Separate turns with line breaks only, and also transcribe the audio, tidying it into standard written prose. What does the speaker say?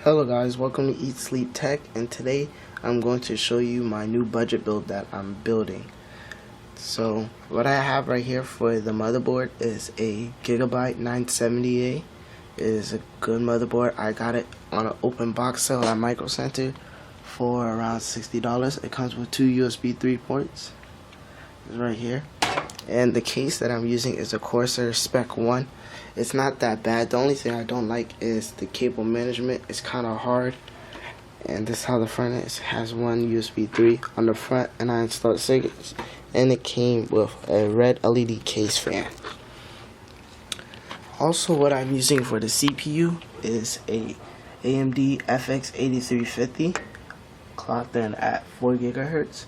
Hello guys, welcome to Eat Sleep Tech, and today I'm going to show you my new budget build that I'm building. So what I have right here for the motherboard is a Gigabyte 970A. It is a good motherboard. I got it on an open box sale at Micro Center for around $60. It comes with two USB 3 ports. It's right here. And the case that I'm using is a Corsair Spec 1. It's not that bad. The only thing I don't like is the cable management. It's kind of hard. And this is how the front is. It has one USB 3 on the front, and I installed circuits. And it came with a red LED case fan. Also, what I'm using for the CPU is a AMD FX 8350 clocked in at 4 GHz.